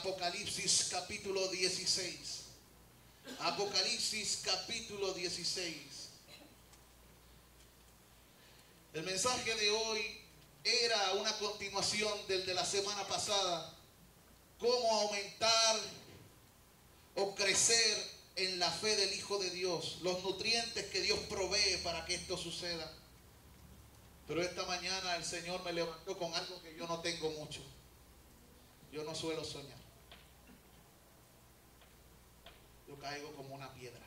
Apocalipsis capítulo 16. Apocalipsis capítulo 16. El mensaje de hoy era una continuación del de la semana pasada. Cómo aumentar o crecer en la fe del Hijo de Dios. Los nutrientes que Dios provee para que esto suceda. Pero esta mañana el Señor me levantó con algo que yo no tengo mucho. Yo no suelo soñar. Yo caigo como una piedra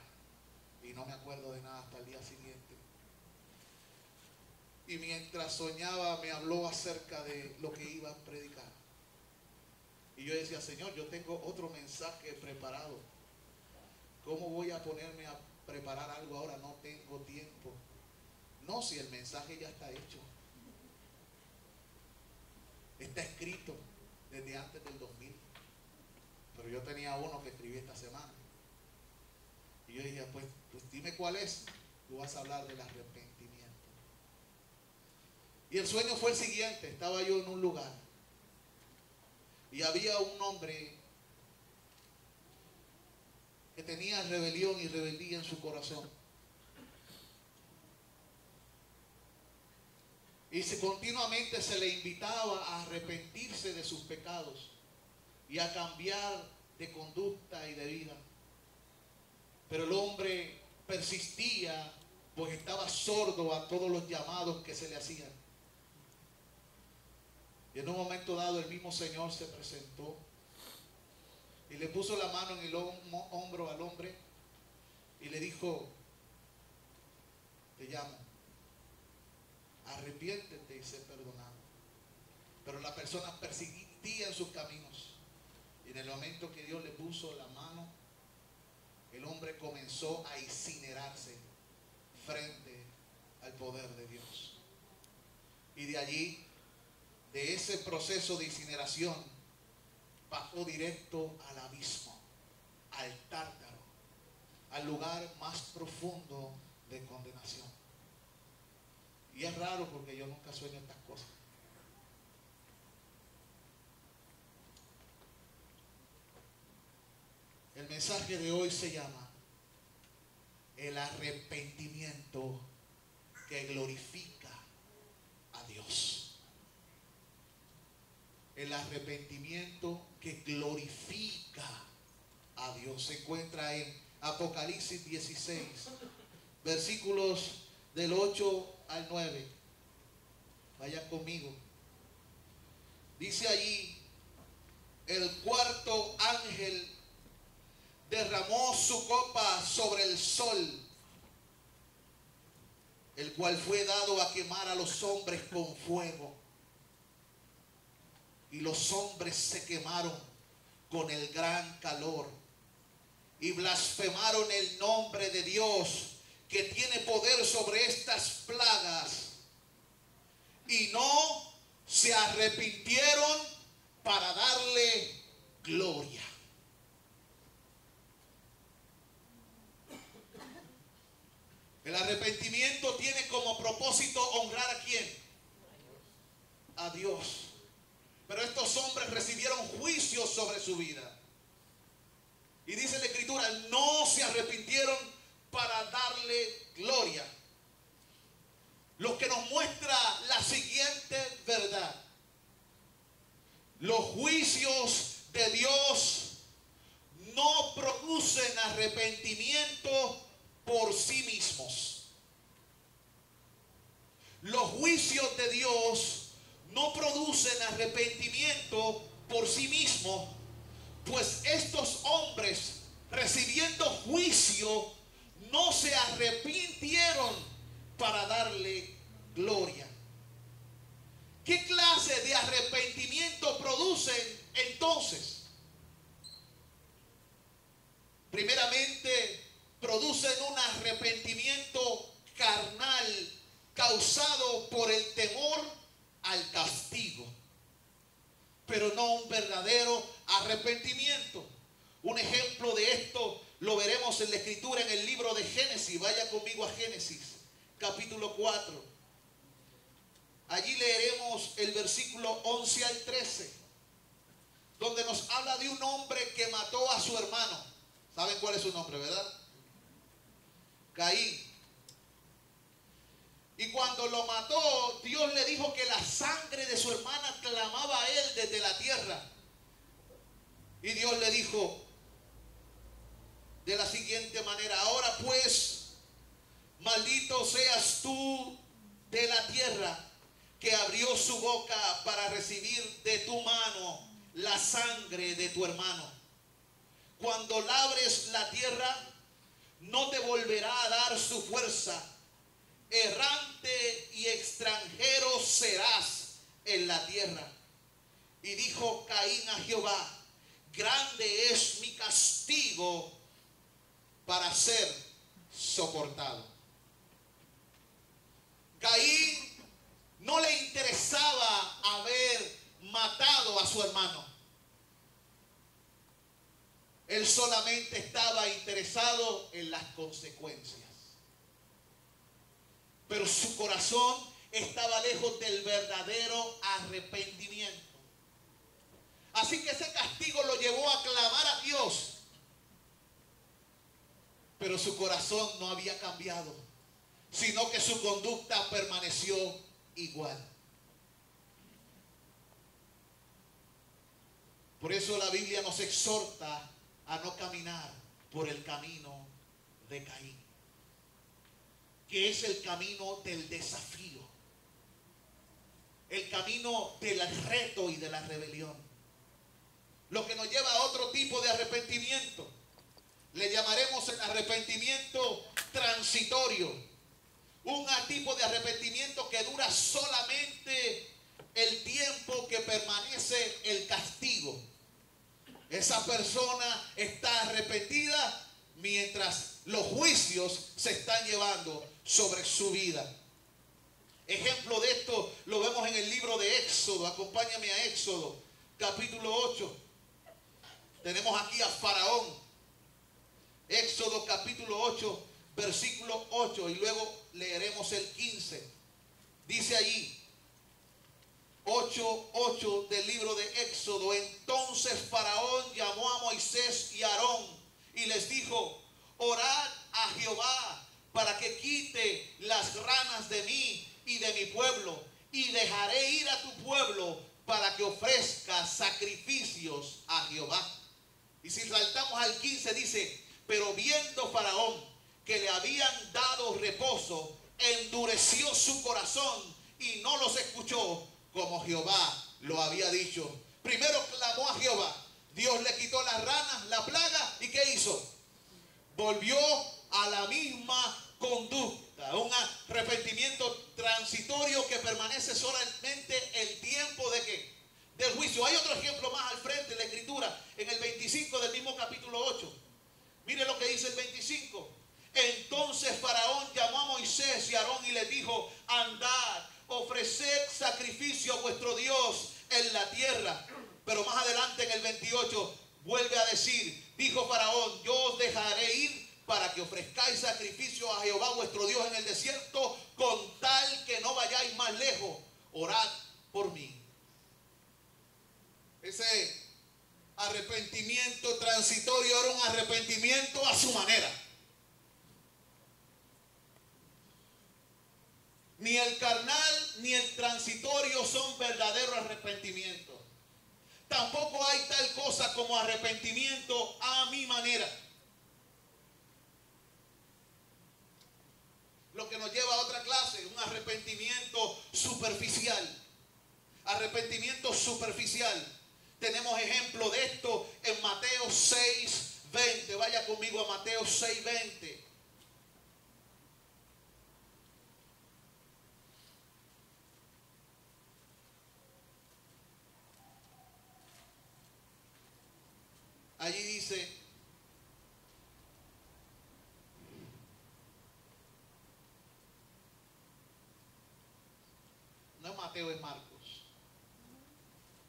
y no me acuerdo de nada hasta el día siguiente. Y mientras soñaba me habló acerca de lo que iba a predicar. Y yo decía, Señor, yo tengo otro mensaje preparado. ¿Cómo voy a ponerme a preparar algo ahora? No tengo tiempo. No, si el mensaje ya está hecho. Está escrito desde antes del 2000. Pero yo tenía uno que escribí esta semana. Y yo dije, pues dime cuál es. Tú vas a hablar del arrepentimiento. Y el sueño fue el siguiente. Estaba yo en un lugar. Y había un hombre que tenía rebelión y rebeldía en su corazón. Y continuamente se le invitaba a arrepentirse de sus pecados y a cambiar de conducta y de vida. Pero el hombre persistía, pues estaba sordo a todos los llamados que se le hacían. Y en un momento dado el mismo Señor se presentó y le puso la mano en el hombro al hombre y le dijo, te llamo, arrepiéntete y sé perdonado. Pero la persona persistía en sus caminos. Y en el momento que Dios le puso la mano, el hombre comenzó a incinerarse frente al poder de Dios. Y de allí, de ese proceso de incineración, bajó directo al abismo, al tártaro, al lugar más profundo de condenación. Y es raro porque yo nunca sueño estas cosas. El mensaje de hoy se llama el arrepentimiento que glorifica a Dios. El arrepentimiento que glorifica a Dios. Se encuentra en Apocalipsis 16, versículos del 8 al 9. Vayan conmigo. Dice allí, el cuarto ángel derramó su copa sobre el sol, el cual fue dado a quemar a los hombres con fuego. Y los hombres se quemaron con el gran calor y blasfemaron el nombre de Dios, que tiene poder sobre estas plagas, y no se arrepintieron para darle gloria. El arrepentimiento tiene como propósito honrar ¿a quién? A Dios. Pero estos hombres recibieron juicio sobre su vida. Y dice la Escritura, no se arrepintieron para darle gloria. Lo que nos muestra la siguiente verdad. Los juicios de Dios no producen arrepentimiento por sí mismos. Los juicios de Dios no producen arrepentimiento por sí mismos, pues estos hombres, recibiendo juicio, no se arrepintieron para darle gloria. ¿Qué clase de arrepentimiento producen entonces? Primeramente, producen un arrepentimiento carnal causado por el temor al castigo, pero no un verdadero arrepentimiento. Un ejemplo de esto lo veremos en la Escritura en el libro de Génesis. Vaya conmigo a Génesis, capítulo 4. Allí leeremos el versículo 11 al 13, donde nos habla habla de un hombre que mató a su hermano. ¿Saben cuál es su nombre, verdad? Caín. Y cuando lo mató, Dios le dijo que la sangre de su hermana clamaba a él desde la tierra. Y Dios le dijo de la siguiente manera: ahora pues, maldito seas tú de la tierra, que abrió su boca para recibir de tu mano la sangre de tu hermano. Cuando labres la tierra, no te volverá a dar su fuerza. Errante y extranjero serás en la tierra. Y dijo Caín a Jehová: grande es mi castigo para ser soportado. Caín no le interesaba haber matado a su hermano. Él solamente estaba interesado en las consecuencias. Pero su corazón estaba lejos del verdadero arrepentimiento. Así que ese castigo lo llevó a clamar a Dios. Pero su corazón no había cambiado, sino que su conducta permaneció igual. Por eso la Biblia nos exhorta a no caminar por el camino de Caín, que es el camino del desafío, el camino del reto y de la rebelión, lo que nos lleva a otro tipo de arrepentimiento. Le llamaremos el arrepentimiento transitorio, un tipo de arrepentimiento que dura solamente el tiempo que permanece el castigo. Esa persona está arrepentida mientras los juicios se están llevando sobre su vida. Ejemplo de esto lo vemos en el libro de Éxodo. Acompáñame a Éxodo, capítulo 8. Tenemos aquí a Faraón. Éxodo capítulo 8, versículo 8, y luego leeremos el 15. Dice allí, 8:8 del libro de Éxodo: entonces Faraón llamó a Moisés y a Aarón y les dijo: orad a Jehová para que quite las ranas de mí y de mi pueblo, y dejaré ir a tu pueblo para que ofrezca sacrificios a Jehová. Y si saltamos al 15 dice: pero viendo Faraón que le habían dado reposo, endureció su corazón y no los escuchó, como Jehová lo había dicho. Primero clamó a Jehová, Dios le quitó las ranas, la plaga, ¿y qué hizo? Volvió a la misma conducta, un arrepentimiento transitorio que permanece solamente el tiempo de ¿qué? Del juicio. Hay otro ejemplo más al frente en la escritura, en el 25 del mismo capítulo 8. Mire lo que dice el 25. Entonces Faraón llamó a Moisés y a Aarón y les dijo: andad, ofreced sacrificio a vuestro Dios en la tierra. Pero más adelante en el 28 vuelve a decir: dijo Faraón: yo os dejaré ir para que ofrezcáis sacrificio a Jehová vuestro Dios en el desierto, con tal que no vayáis más lejos. Orad por mí. Ese arrepentimiento transitorio era un arrepentimiento a su manera. Ni el carnal ni el transitorio son verdadero arrepentimiento. Tampoco hay tal cosa como arrepentimiento a mi manera. Lo que nos lleva a otra clase, un arrepentimiento superficial. Arrepentimiento superficial. Tenemos ejemplo de esto en Mateo 6:20. Vaya conmigo a Mateo 6:20. Allí dice: no es Mateo, es Marcos.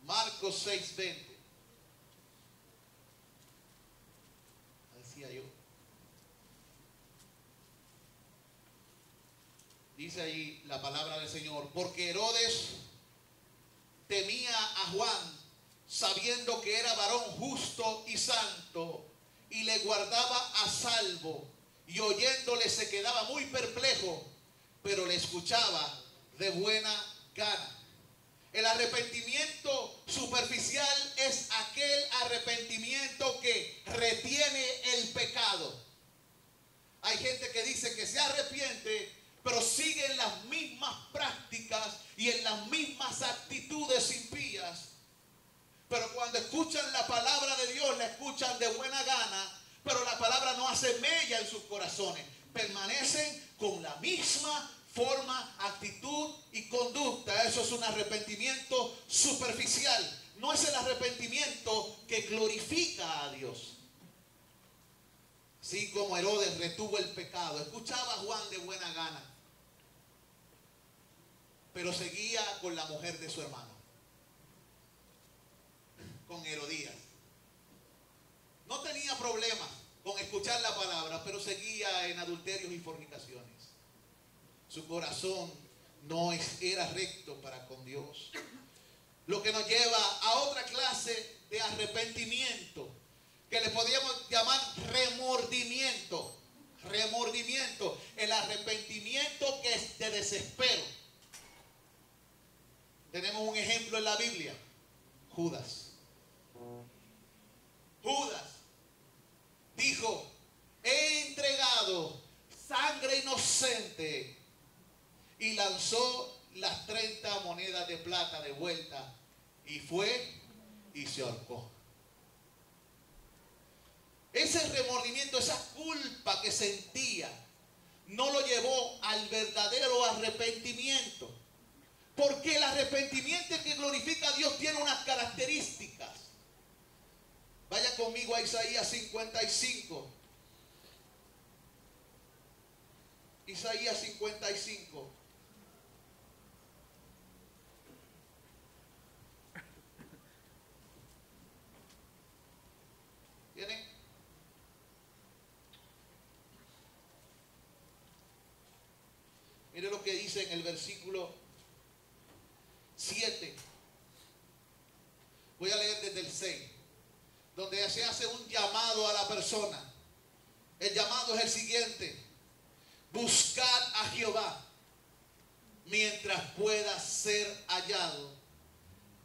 Marcos 6:20. Decía yo. Dice ahí la palabra del Señor: porque Herodes temía a Juan, sabiendo que era varón justo y santo, y le guardaba a salvo, y oyéndole se quedaba muy perplejo, pero le escuchaba de buena gana. El arrepentimiento superficial es aquel arrepentimiento que retiene el pecado. Hay gente que dice que se arrepiente, pero sigue en las mismas prácticas y en las mismas actitudes impías. Pero cuando escuchan la palabra de Dios, la escuchan de buena gana, pero la palabra no hace mella en sus corazones. Permanecen con la misma forma, actitud y conducta. Eso es un arrepentimiento superficial. No es el arrepentimiento que glorifica a Dios. Así como Herodes retuvo el pecado, escuchaba a Juan de buena gana, pero seguía con la mujer de su hermano, con Herodías. No tenía problemas con escuchar la palabra, pero seguía en adulterios y fornicaciones. Su corazón no era recto para con Dios. Lo que nos lleva a otra clase de arrepentimiento, que le podríamos llamar remordimiento. Remordimiento, el arrepentimiento que es de desespero. Tenemos un ejemplo en la Biblia: Judas. Judas dijo: he entregado sangre inocente, y lanzó las 30 monedas de plata de vuelta, y fue y se ahorcó. Ese remordimiento, esa culpa que sentía, no lo llevó al verdadero arrepentimiento. Porque el arrepentimiento que glorifica a Dios tiene unas características. Vaya conmigo a Isaías 55. Isaías 55. ¿Tienen? Mire lo que dice en el versículo 7. Voy a leer desde el 6, donde se hace un llamado a la persona. El llamado es el siguiente: buscad a Jehová mientras pueda ser hallado,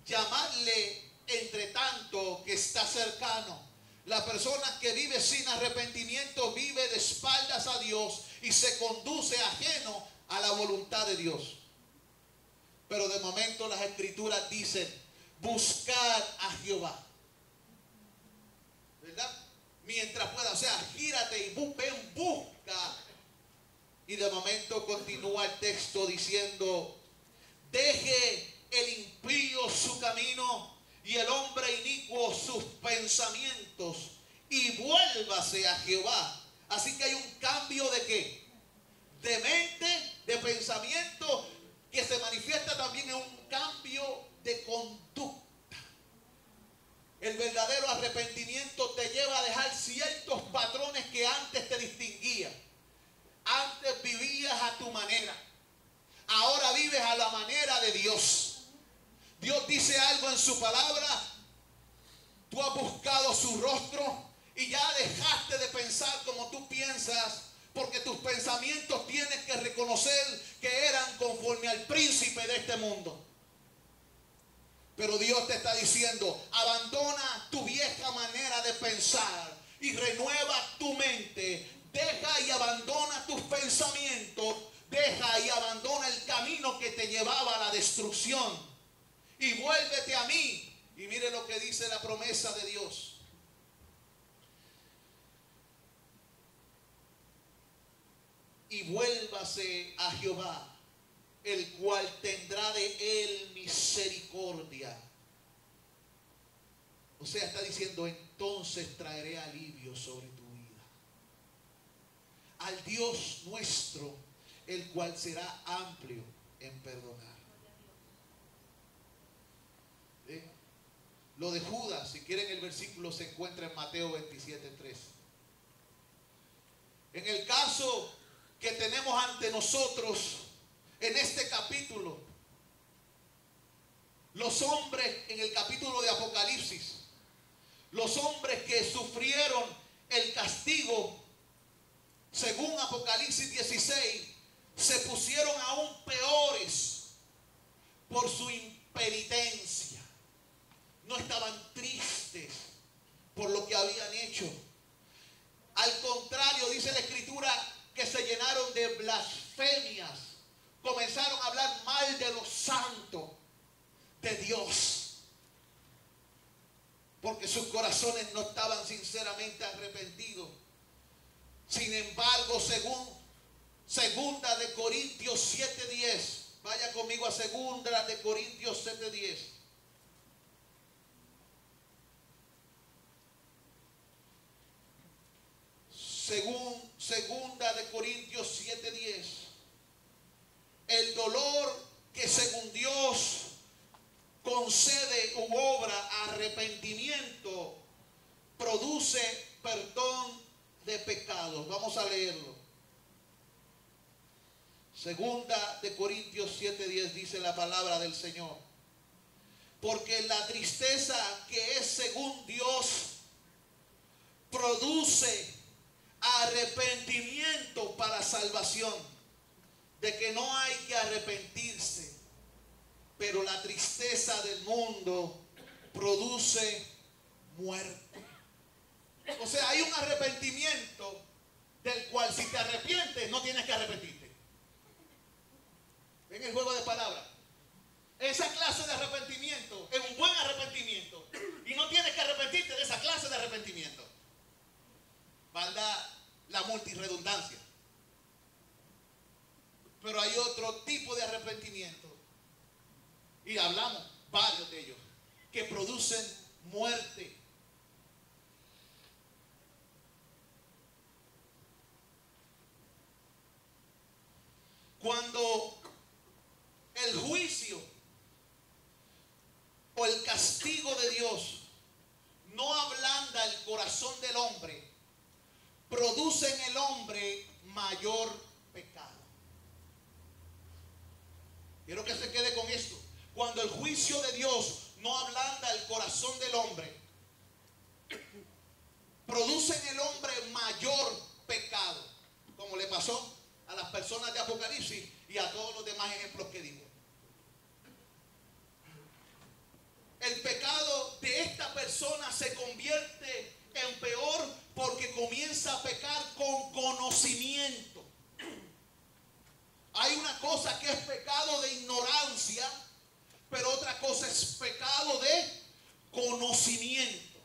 llamadle entre tanto que está cercano. La persona que vive sin arrepentimiento vive de espaldas a Dios y se conduce ajeno a la voluntad de Dios. Pero de momento las escrituras dicen: buscad a Jehová, ¿verdad? Mientras pueda, o sea, gírate y ven, busca. Y de momento continúa el texto diciendo: deje el impío su camino y el hombre inicuo sus pensamientos, y vuélvase a Jehová. Así que hay un cambio de ¿qué? De mente, de pensamiento, que se manifiesta también en un cambio de conducta. El verdadero arrepentimiento te lleva a dejar ciertos patrones que antes te distinguían. Antes vivías a tu manera, ahora vives a la manera de Dios. Dios dice algo en su palabra, tú has buscado su rostro y ya dejaste de pensar como tú piensas, porque tus pensamientos tienes que reconocer que eran conforme al príncipe de este mundo. Pero Dios te está diciendo: abandona tu vieja manera de pensar y renueva tu mente. Deja y abandona tus pensamientos. Deja y abandona el camino que te llevaba a la destrucción. Y vuélvete a mí. Y mire lo que dice la promesa de Dios. Y vuélvase a Jehová, el cual tendrá de él misericordia. O sea, está diciendo: entonces traeré alivio sobre tu vida. Al Dios nuestro, el cual será amplio en perdonar. Lo de Judas, si quieren, el versículo se encuentra en Mateo 27:3. En el caso que tenemos ante nosotros en este capítulo, Los hombres en el capítulo de Apocalipsis, los hombres que sufrieron el castigo, según Apocalipsis 16, se pusieron aún peores por su impenitencia. No estaban tristes por lo que habían hecho. Al contrario, dice la Escritura que se llenaron de blasfemias. Comenzaron a hablar mal de los santos de Dios, porque sus corazones no estaban sinceramente arrepentidos. Sin embargo, segunda de Corintios 7:10, vaya conmigo a segunda de Corintios 7:10. Segunda de Corintios 7:10. El dolor que según Dios concede u obra arrepentimiento produce perdón de pecados. Vamos a leerlo. Segunda de Corintios 7:10 dice la palabra del Señor. Porque la tristeza que es según Dios produce arrepentimiento para salvación, de que no hay que arrepentirse, pero la tristeza del mundo produce muerte. O sea, hay un arrepentimiento del cual si te arrepientes no tienes que arrepentirte. ¿Ven el juego de palabras? Esa clase de arrepentimiento es un buen arrepentimiento y no tienes que arrepentirte de esa clase de arrepentimiento. Valga la multirredundancia. Pero hay otro tipo de arrepentimiento, y hablamos varios de ellos, que producen muerte. Cuando el juicio o el castigo de Dios no ablanda el corazón del hombre, produce en el hombre mayor pecado. Quiero que se quede con esto. Cuando el juicio de Dios no ablanda el corazón del hombre, produce en el hombre mayor pecado, como le pasó a las personas de Apocalipsis y a todos los demás ejemplos que dimos. El pecado de esta persona se convierte en peor porque comienza a pecar con conocimiento. Hay una cosa que es pecado de ignorancia, pero otra cosa es pecado de conocimiento.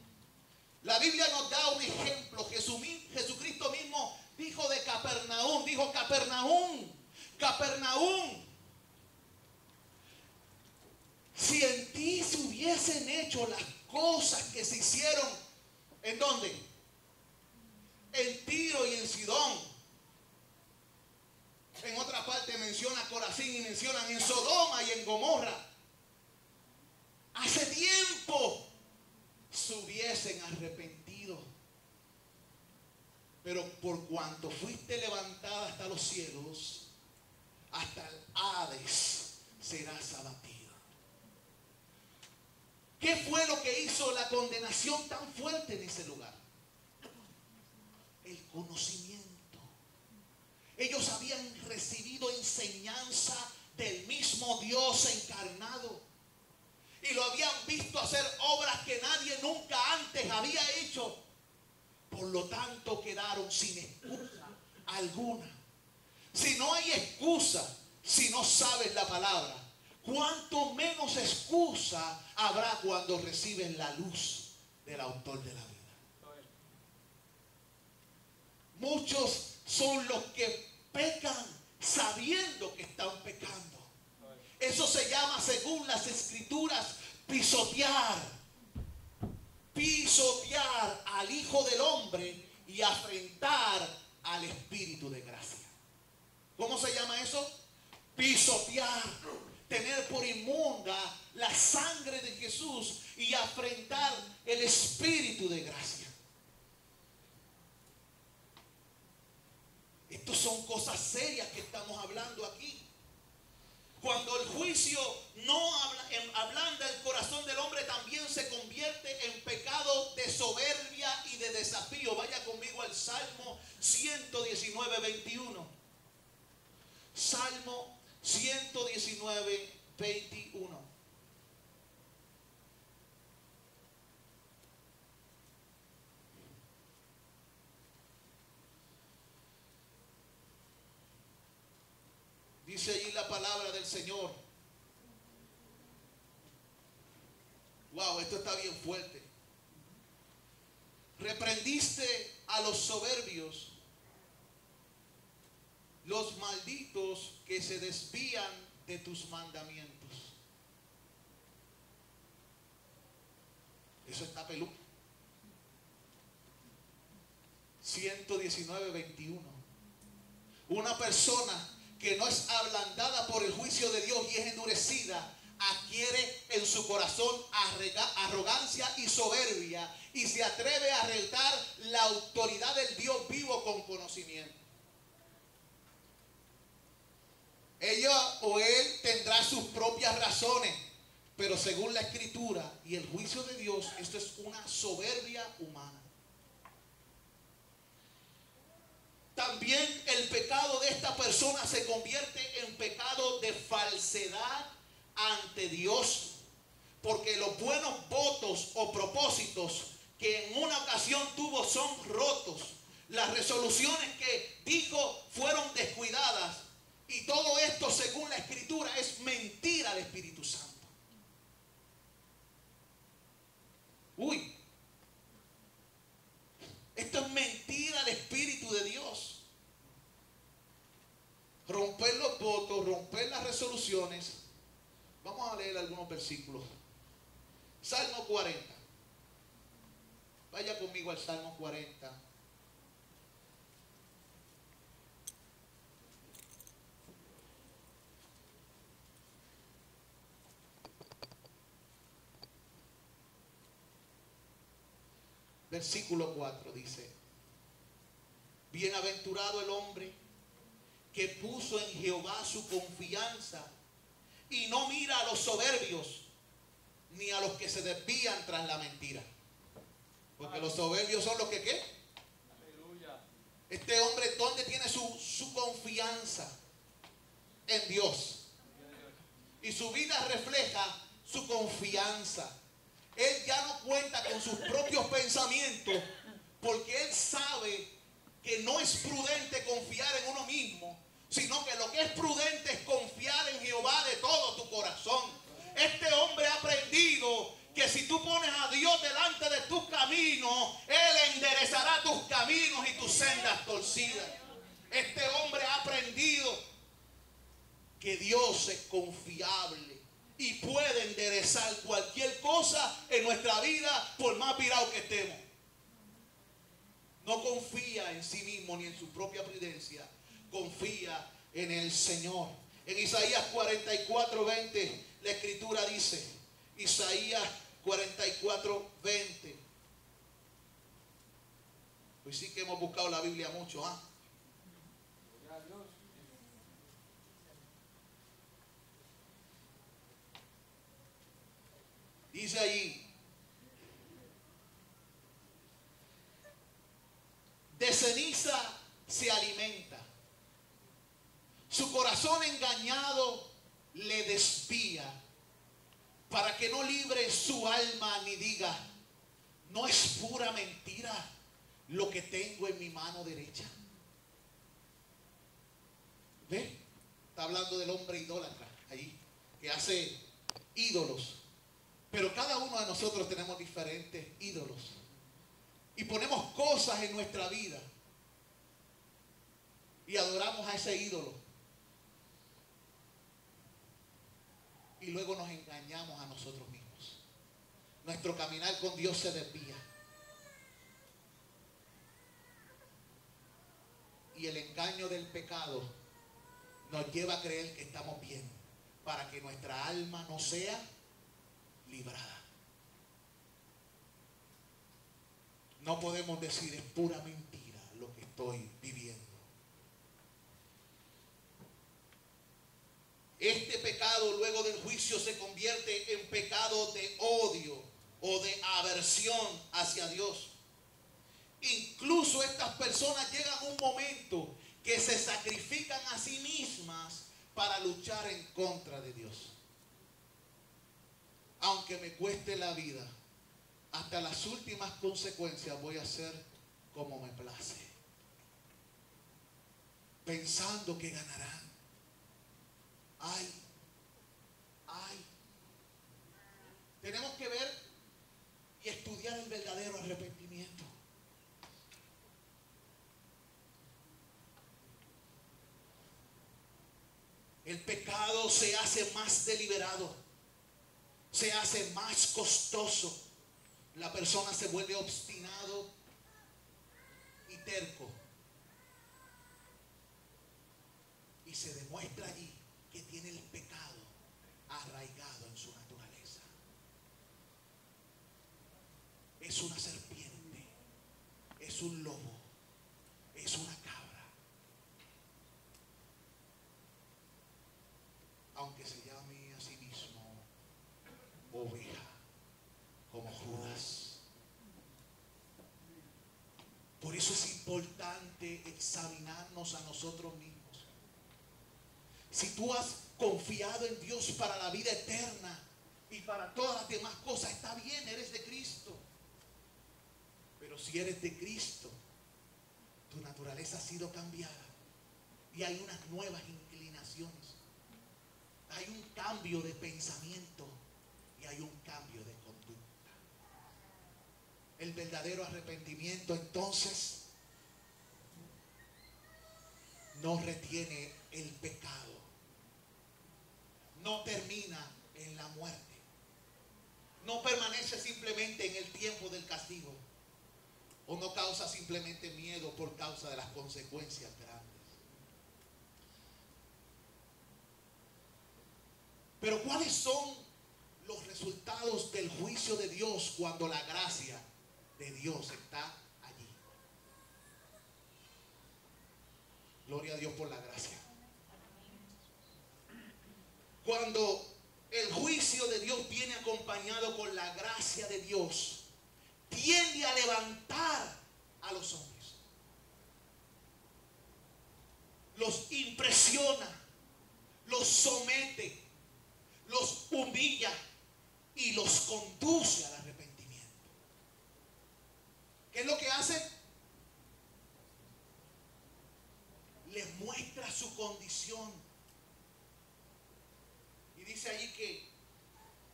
La Biblia nos da un ejemplo. Jesucristo mismo dijo de Capernaum, dijo: Capernaum, Capernaum, si en ti se hubiesen hecho las cosas que se hicieron, ¿en dónde? En Tiro y en Sidón. En otra parte menciona Corazín y mencionan en Sodoma y en Gomorra. Hace tiempo se hubiesen arrepentido. Pero por cuanto fuiste levantada hasta los cielos, hasta el Hades serás abatida. ¿Qué fue lo que hizo la condenación tan fuerte en ese lugar? El conocimiento. Ellos habían recibido enseñanza del mismo Dios encarnado. Y lo habían visto hacer obras que nadie nunca antes había hecho. Por lo tanto, quedaron sin excusa alguna. Si no hay excusa, si no sabes la palabra, ¿cuánto menos excusa habrá cuando reciben la luz del autor de la vida? Muchos son los que pecan sabiendo que están pecando. Eso se llama, según las Escrituras, pisotear. Pisotear al Hijo del Hombre y afrentar al Espíritu de gracia. ¿Cómo se llama eso? Pisotear. Tener por inmunda la sangre de Jesús y afrentar el Espíritu de gracia. Estas son cosas serias que estamos hablando aquí. Cuando el juicio no ablanda desafío, vaya conmigo al Salmo 119, 21. Salmo 119, 21. Dice allí la palabra del Señor. Wow, esto está bien fuerte. Reprendiste a los soberbios, los malditos que se desvían de tus mandamientos. Eso está peludo. 119, 21. Una persona que no es ablandada por el juicio de Dios y es endurecida, adquiere en su corazón arrogancia y soberbia y se atreve a retar la autoridad del Dios vivo con conocimiento. Ella o él tendrá sus propias razones, pero según la Escritura y el juicio de Dios, esto es una soberbia humana. También el pecado de esta persona se convierte en pecado de falsedad ante Dios, porque los buenos votos o propósitos que en una ocasión tuvo son rotos. Las resoluciones que dijo fueron descuidadas, y todo esto, según la Escritura, es mentira del Espíritu Santo. Uy, esto es mentira del Espíritu de Dios. Romper los votos, romper las resoluciones. Vamos a leer algunos versículos. Salmo 40. Vaya conmigo al Salmo 40. Versículo 4 dice: bienaventurado el hombre que puso en Jehová su confianza y no mira a los soberbios ni a los que se desvían tras la mentira. Porque los soberbios son los que ¿qué? Aleluya. Este hombre, ¿dónde tiene su confianza? En Dios. Y su vida refleja su confianza. Él ya no cuenta con sus propios pensamientos, porque él sabe que no es prudente confiar en uno mismo, sino que lo que es prudente es confiar en Jehová de todo tu corazón. Este hombre ha aprendido que si tú pones a Dios delante de tus caminos, Él enderezará tus caminos y tus sendas torcidas. Este hombre ha aprendido que Dios es confiable y puede enderezar cualquier cosa en nuestra vida, por más virado que estemos. No confía en sí mismo ni en su propia prudencia, confía en el Señor. En Isaías 44, 20, la Escritura dice, Isaías 44, 20. Pues sí que hemos buscado la Biblia mucho, ¿ah? Dice allí: de ceniza se alimenta, su corazón engañado le desvía, para que no libre su alma ni diga, no es pura mentira lo que tengo en mi mano derecha. ¿Ve? Está hablando del hombre idólatra allí, que hace ídolos. Pero cada uno de nosotros tenemos diferentes ídolos. Y ponemos cosas en nuestra vida y adoramos a ese ídolo. Y luego nos engañamos a nosotros mismos. Nuestro caminar con Dios se desvía. Y el engaño del pecado nos lleva a creer que estamos bien, para que nuestra alma no sea librada. No podemos decir es pura mentira lo que estoy viviendo. Este pecado luego del juicio se convierte en pecado de odio o de aversión hacia Dios. Incluso estas personas llegan a un momento que se sacrifican a sí mismas para luchar en contra de Dios. Aunque me cueste la vida, hasta las últimas consecuencias voy a hacer como me place, pensando que ganarán. Ay, ay. Tenemos que ver y estudiar el verdadero arrepentimiento. El pecado se hace más deliberado, se hace más costoso. La persona se vuelve obstinado y terco. Y se demuestra allí que tiene el pecado arraigado en su naturaleza. Es una serpiente, es un lobo, es una cabra. Aunque se llame a sí mismo oveja, como Judas. Por eso es importante examinarnos a nosotros mismos. Si tú has confiado en Dios para la vida eterna y para todas las demás cosas, está bien, eres de Cristo. Pero si eres de Cristo, tu naturaleza ha sido cambiada y hay unas nuevas inclinaciones. Hay un cambio de pensamiento y hay un cambio de conducta. El verdadero arrepentimiento entonces no retiene el pecado, no termina en la muerte, no permanece simplemente en el tiempo del castigo, o no causa simplemente miedo por causa de las consecuencias grandes. Pero ¿cuáles son los resultados del juicio de Dios cuando la gracia de Dios está allí? Gloria a Dios por la gracia. Cuando el juicio de Dios viene acompañado con la gracia de Dios, tiende a levantar a los hombres. Los impresiona, los somete, los humilla y los conduce al arrepentimiento. ¿Qué es lo que hace? Les muestra su condición. Y dice allí que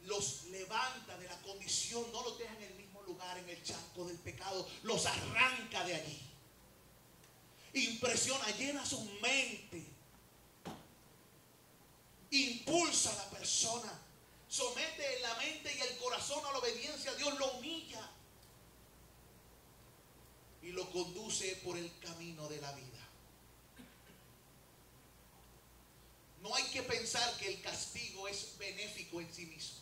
los levanta de la condición, no los deja en el mismo lugar, en el charco del pecado, los arranca de allí. Impresiona, llena su mente, impulsa a la persona, somete la mente y el corazón a la obediencia a Dios, lo humilla y lo conduce por el camino de la vida. No hay que pensar que el castigo es benéfico en sí mismo.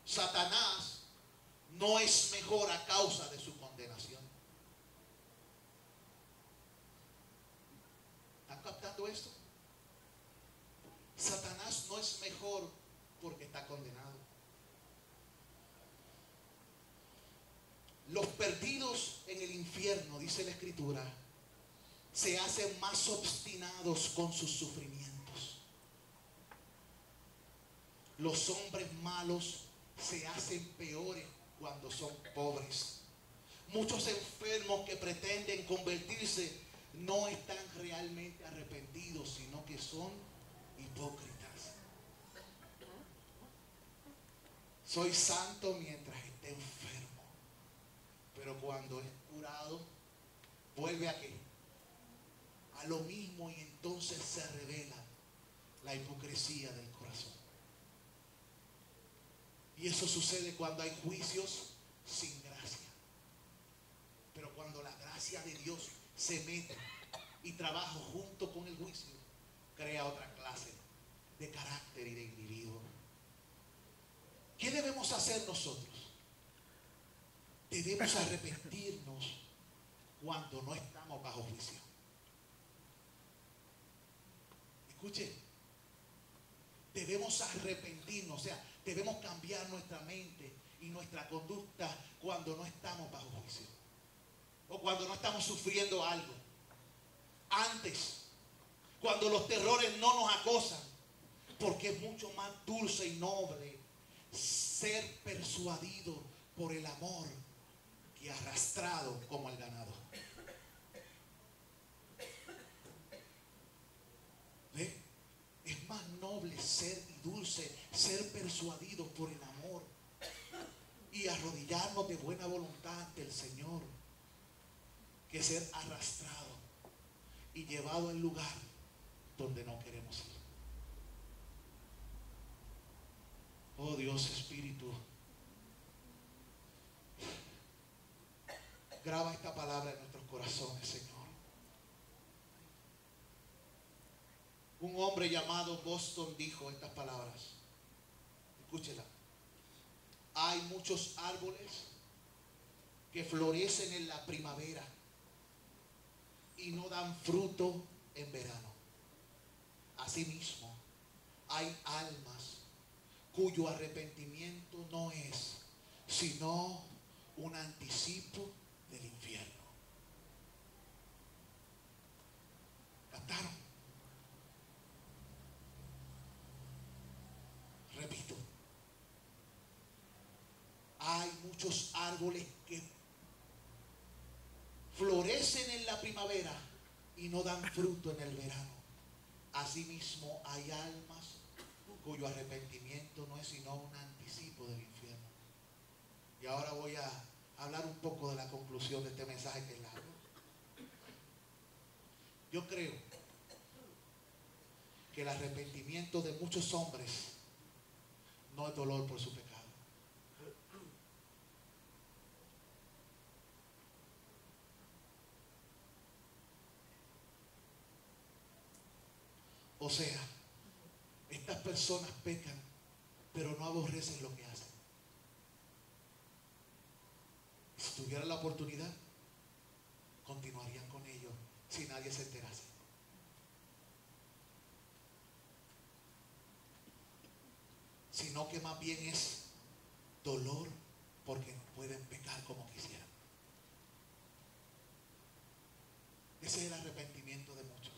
Satanás no es mejor a causa de su condenación. ¿Están captando esto? Satanás no es mejor porque está condenado. Los perdidos en el infierno, dice la Escritura, se hacen más obstinados con sus sufrimientos. Los hombres malos se hacen peores cuando son pobres. Muchos enfermos que pretenden convertirse no están realmente arrepentidos, sino que son hipócritas. Soy santo mientras esté enfermo, pero cuando es curado, vuelve a qué? A lo mismo, y entonces se revela la hipocresía del corazón. Y eso sucede cuando hay juicios sin gracia. Pero cuando la gracia de Dios se mete y trabaja junto con el juicio, crea otra clase de carácter y de individuo. ¿Qué debemos hacer nosotros? Debemos arrepentirnos cuando no estamos bajo juicio. Escuche, debemos arrepentirnos, o sea, debemos cambiar nuestra mente y nuestra conducta cuando no estamos bajo juicio o cuando no estamos sufriendo algo. Antes, cuando los terrores no nos acosan, porque es mucho más dulce y noble ser persuadido por el amor que arrastrado como el ganado. ¿Ve? Es más noble ser y dulce ser persuadido por el amor y arrodillarnos de buena voluntad ante el Señor que ser arrastrado y llevado al lugar donde no queremos ir. Oh Dios Espíritu, graba esta palabra en nuestros corazones, Señor. Un hombre llamado Boston dijo estas palabras. Escúchela. Hay muchos árboles que florecen en la primavera y no dan fruto en verano. Asimismo, hay almas cuyo arrepentimiento no es sino un anticipo del infierno. ¿Captaron? Repito, hay muchos árboles que florecen en la primavera y no dan fruto en el verano. Asimismo, hay almas cuyo arrepentimiento no es sino un anticipo del infierno. Y ahora voy a hablar un poco de la conclusión de este mensaje que es largo. Yo creo que el arrepentimiento de muchos hombres no es dolor por su pecado. O sea, estas personas pecan, pero no aborrecen lo que hacen. Si tuvieran la oportunidad, continuarían con ello si nadie se enterase. Sino que más bien es dolor porque no pueden pecar como quisieran. Ese es el arrepentimiento de muchos,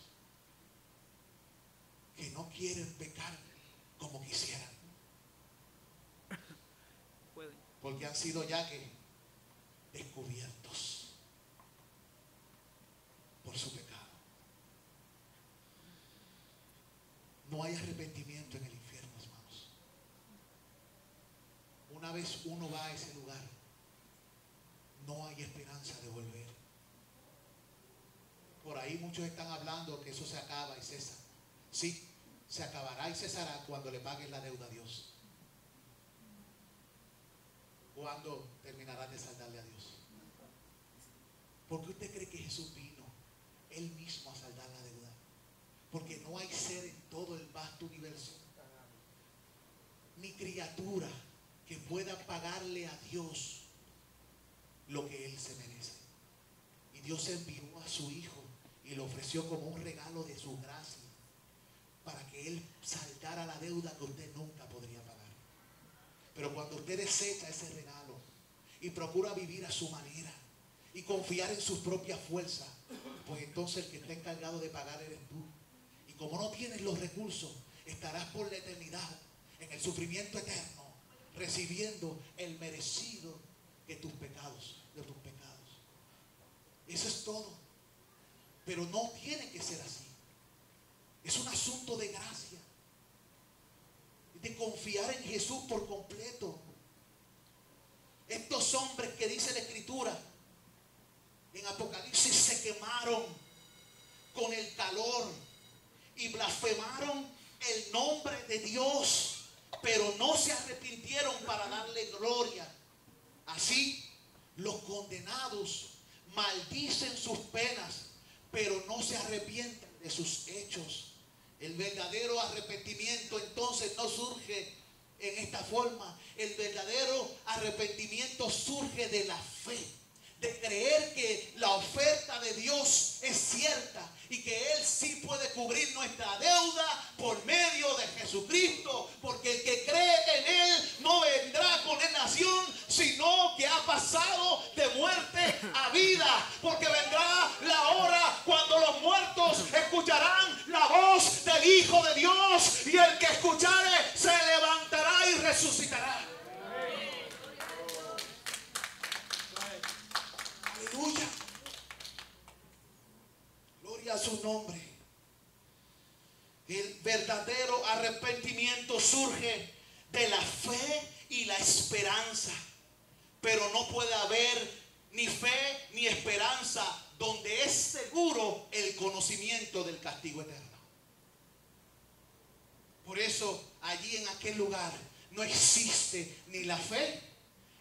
que no quieren pecar como quisieran, porque han sido ya que descubiertos por su pecado. No hay arrepentimiento en el infierno, hermanos. Una vez uno va a ese lugar, no hay esperanza de volver. Por ahí muchos están hablando que eso se acaba y cesa. Sí, se acabará y cesará cuando le paguen la deuda a Dios. ¿Cuándo terminarán de saldarle a Dios? ¿Por qué usted cree que Jesús vino Él mismo a saldar la deuda? Porque no hay ser en todo el vasto universo, ni criatura, que pueda pagarle a Dios lo que Él se merece. Y Dios envió a su Hijo y lo ofreció como un regalo de su gracia, para que Él saldara la deuda que usted nunca podría pagar. Pero cuando usted desecha ese regalo y procura vivir a su manera y confiar en sus propias fuerzas, pues entonces el que está encargado de pagar eres tú. Y como no tienes los recursos, estarás por la eternidad en el sufrimiento eterno, recibiendo el merecido de tus pecados. Eso es todo. Pero no tiene que ser así. Es un asunto de gracia, de confiar en Jesús por completo. Estos hombres que dice la Escritura en Apocalipsis se quemaron con el calor y blasfemaron el nombre de Dios, pero no se arrepintieron para darle gloria. Así, los condenados maldicen sus penas, pero no se arrepienten de sus hechos. El verdadero arrepentimiento entonces no surge en esta forma. El verdadero arrepentimiento surge de la fe, de creer que la oferta de Dios es cierta y que Él sí puede cubrir nuestra deuda por medio de Jesucristo, porque el que cree en Él no vendrá condenación, sino que ha pasado de muerte a vida, porque vendrá la hora cuando los muertos escucharán la voz del Hijo de Dios, y el que escuchare se levantará y resucitará. Aleluya. Gloria a su nombre. El verdadero arrepentimiento surge de la fe y la esperanza. Pero no puede haber ni fe ni esperanza donde es seguro el conocimiento del castigo eterno. Por eso allí en aquel lugar no existe ni la fe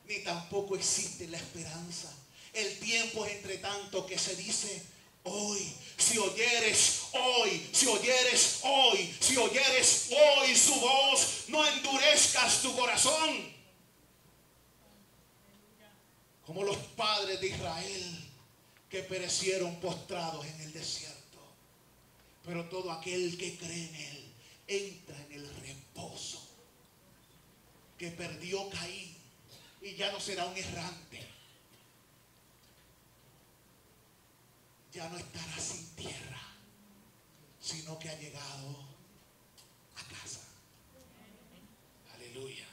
ni tampoco existe la esperanza. El tiempo es entre tanto que se dice: hoy, si oyeres hoy, si oyeres hoy, si oyeres hoy su voz, no endurezcas tu corazón. Como los padres de Israel que perecieron postrados en el desierto. Pero todo aquel que cree en Él entra en el reposo que perdió Caín, y ya no será un errante. Ya no estará sin tierra, sino que ha llegado a casa. Aleluya.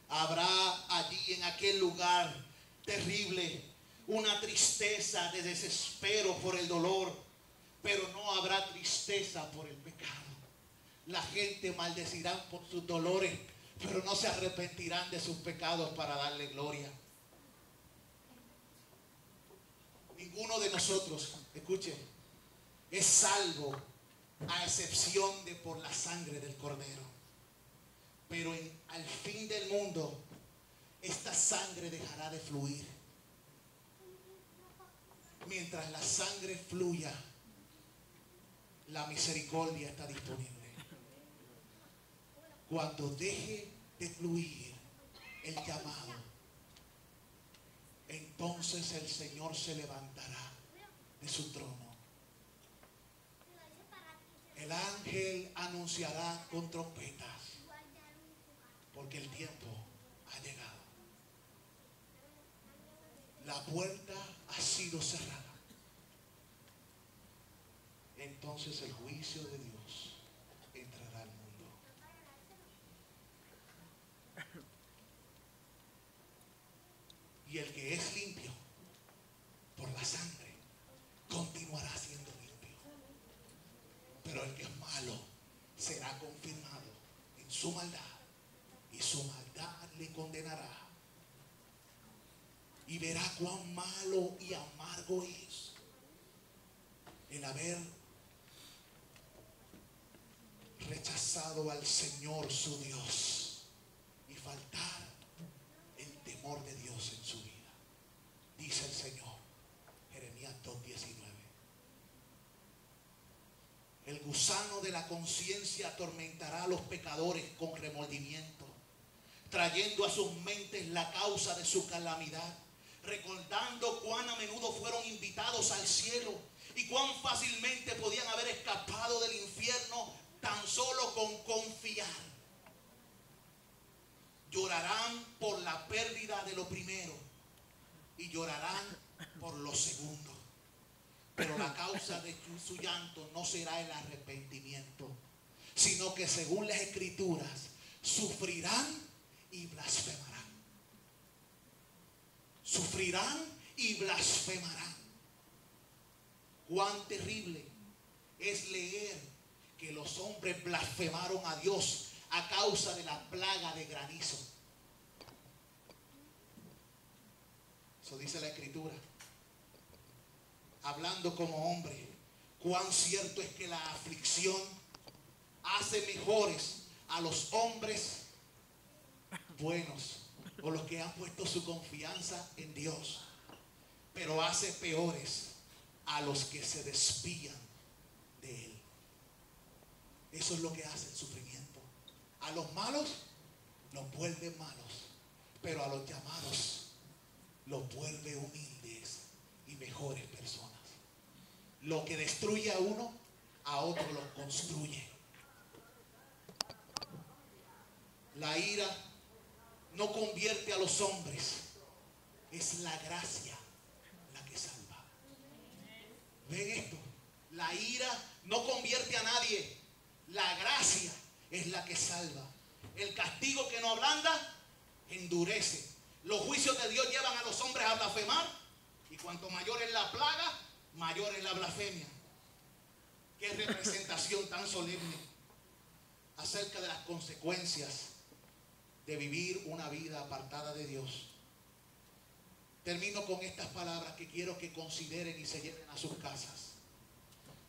Habrá allí en aquel lugar terrible una tristeza de desespero por el dolor, pero no habrá tristeza por el pecado. La gente maldecirá por sus dolores, pero no se arrepentirán de sus pecados para darle gloria. Ninguno de nosotros, escuche, es salvo a excepción de por la sangre del Cordero. Pero al fin del mundo, esta sangre dejará de fluir. Mientras la sangre fluya, la misericordia está disponible. Cuando deje de fluir el llamado, entonces el Señor se levantará de su trono. El ángel anunciará con trompetas, porque el tiempo ha llegado. La puerta ha sido cerrada. Entonces el juicio de Dios entrará al mundo. Y el que es limpio por la sangre continuará siendo limpio. Pero el que es malo será confirmado en su maldad, y su maldad le condenará. Y verá cuán malo y amargo es el haber rechazado al Señor su Dios y faltar el temor de Dios en su vida. Dice el Señor, Jeremías 2:19. El gusano de la conciencia atormentará a los pecadores con remordimiento, trayendo a sus mentes la causa de su calamidad, recordando cuán a menudo fueron invitados al cielo y cuán fácilmente podían haber escapado del infierno tan solo con confiar. Llorarán por la pérdida de lo primero y llorarán por lo segundo. Pero la causa de su llanto no será el arrepentimiento, sino que según las Escrituras sufrirán y blasfemarán. Sufrirán y blasfemarán. Cuán terrible es leer que los hombres blasfemaron a Dios a causa de la plaga de granizo. Eso dice la Escritura. Hablando como hombre, cuán cierto es que la aflicción hace mejores a los hombres buenos, o los que han puesto su confianza en Dios, pero hace peores a los que se desvían de Él. Eso es lo que hace el sufrimiento. A los malos los vuelven malos, pero a los llamados los vuelve humildes y mejores personas. Lo que destruye a uno, a otro lo construye. La ira no convierte a los hombres, es la gracia la que salva. ¿Ven esto? La ira no convierte a nadie, la gracia es la que salva. El castigo que no ablanda, endurece. Los juicios de Dios llevan a los hombres a blasfemar, y cuanto mayor es la plaga, mayor es la blasfemia. Qué representación tan solemne acerca de las consecuencias de vivir una vida apartada de Dios. Termino con estas palabras que quiero que consideren y se lleven a sus casas.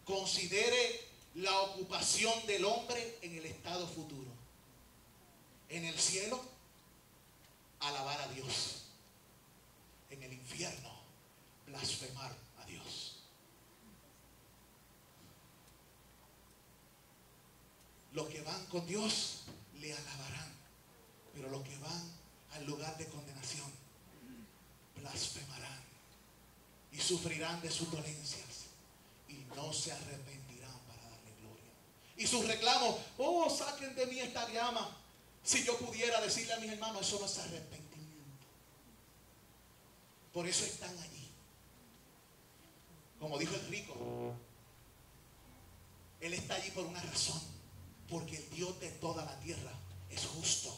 Considere la ocupación del hombre en el estado futuro. En el cielo, alabar a Dios. En el infierno, blasfemar a Dios. Los que van con Dios le alabarán, pero los que van al lugar de condenación blasfemarán y sufrirán de sus dolencias y no se arrepentirán para darle gloria. Y sus reclamos, oh, saquen de mí esta llama. Si yo pudiera decirle a mis hermanos, eso no es arrepentimiento. Por eso están allí. Como dijo el rico, él está allí por una razón, porque el Dios de toda la tierra es justo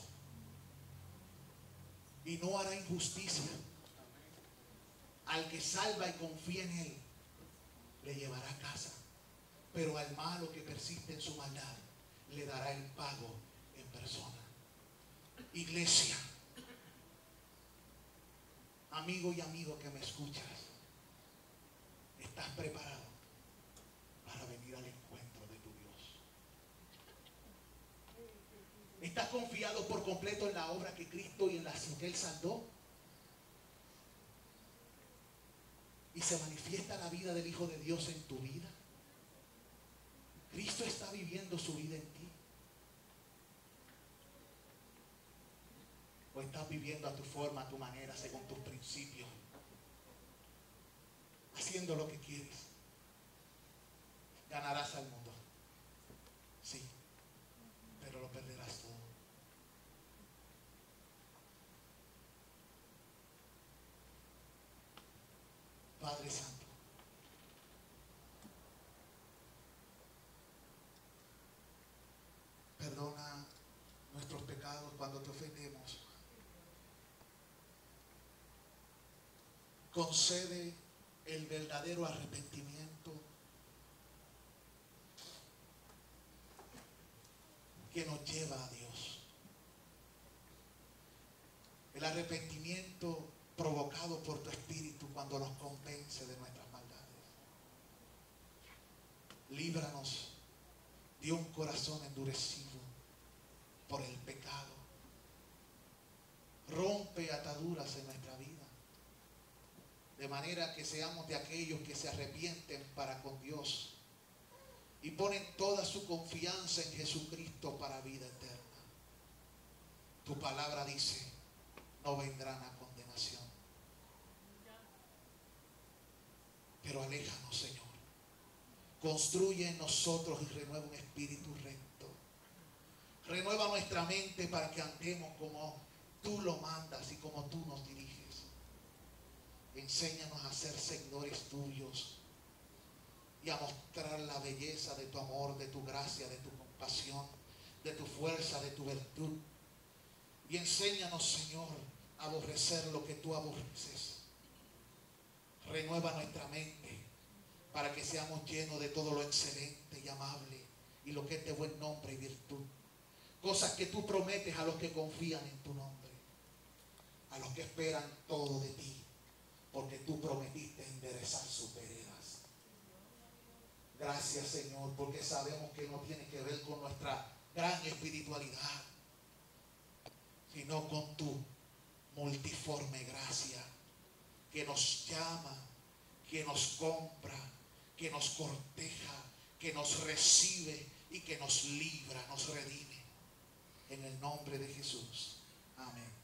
y no hará injusticia. Al que salva y confía en él, le llevará a casa, pero al malo que persiste en su maldad, le dará el pago en persona. Iglesia, amigo y amigo que me escuchas, ¿estás preparado para venir al encuentro de tu Dios? ¿Estás confiado por completo en la obra que Cristo y en la que Él saldó? ¿Y se manifiesta la vida del Hijo de Dios en tu vida? ¿Cristo está viviendo su vida en ti? ¿O estás viviendo a tu forma, a tu manera, según tus principios? Haciendo lo que quieres. Ganarás al mundo. Sí, pero lo perderás todo. Padre Santo, perdona nuestros pecados cuando te ofendemos. Concede el verdadero arrepentimiento que nos lleva a Dios. El arrepentimiento provocado por tu Espíritu cuando nos convence de nuestras maldades. Líbranos de un corazón endurecido por el pecado. Rompe ataduras en nuestra vida, de manera que seamos de aquellos que se arrepienten para con Dios y ponen toda su confianza en Jesucristo para vida eterna. Tu palabra dice, no vendrán a condenación. Pero aléjanos, Señor. Construye en nosotros y renueva un espíritu recto. Renueva nuestra mente para que andemos como tú lo mandas y como tú nos diriges. Enséñanos a ser seguidores tuyos y a mostrar la belleza de tu amor, de tu gracia, de tu compasión, de tu fuerza, de tu virtud. Y enséñanos, Señor, a aborrecer lo que tú aborreces. Renueva nuestra mente para que seamos llenos de todo lo excelente y amable y lo que es de buen nombre y virtud. Cosas que tú prometes a los que confían en tu nombre, a los que esperan todo de ti, porque tú prometiste enderezar sus veredas. Gracias, Señor, porque sabemos que no tiene que ver con nuestra gran espiritualidad, sino con tu multiforme gracia que nos llama, que nos compra, que nos corteja, que nos recibe y que nos libra, nos redime. En el nombre de Jesús. Amén.